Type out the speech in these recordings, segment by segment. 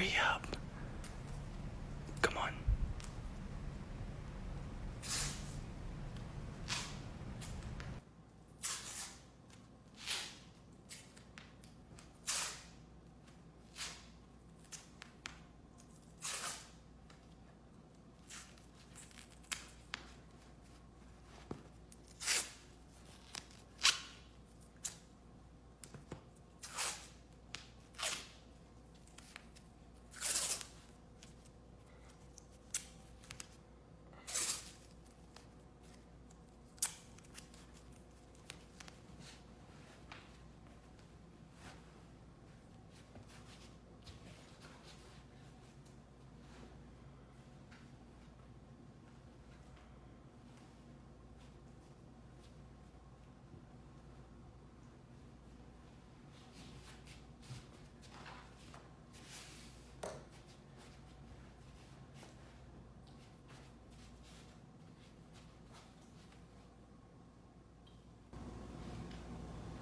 Hurry up. Come on.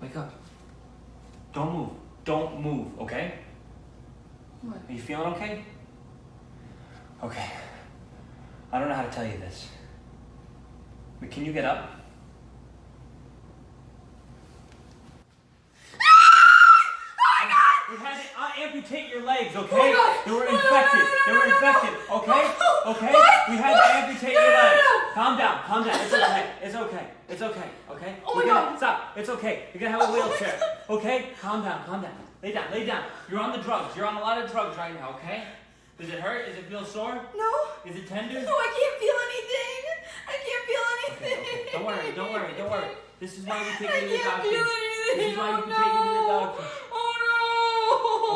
Wake up. Don't move. Don't move, okay? What? Are you feeling okay? Okay. I don't know how to tell you this. But can you get up? We had to amputate your legs, okay? Oh my God. They were No, no, infected. no, no, They were no, no. infected, okay? No. Okay? What? We had to amputate your No, no, legs. no. Calm down, calm down. It's okay. It's okay. It's okay, okay? Oh my You're gonna- God. Stop. It's okay. You're gonna have a Oh my wheelchair, God. okay? Calm down, calm down. Lay down, lay down. You're on the drugs. You're on a lot of drugs right now, okay? Does it hurt? Does it feel sore? No. Is it tender? No, I can't feel anything. I can't feel anything. Okay. Don't worry, don't worry, don't worry. This is why we I take you to the can't feel doctor. anything. This is why we Oh, can take you to the no. doctor. Oh no.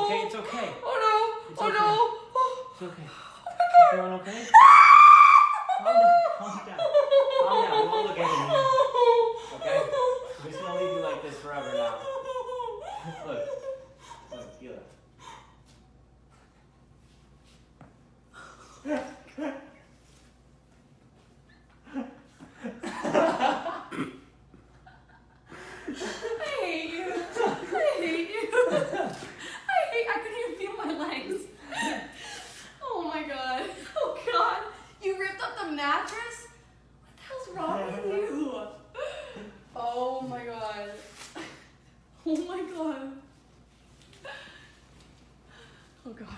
Okay, it's okay. Oh no. It's Oh okay. no. It's okay. Oh my God. You feeling okay? Calm down, calm down. Calm down. We won't look at it anymore. Okay? We're just gonna leave you like this forever now. Look. Look, feel it. I hate you. I hate you. I couldn't even feel my legs. Oh my God. Oh God. You ripped up the mattress? What the hell's wrong with you? Oh my God. Oh my God. Oh God.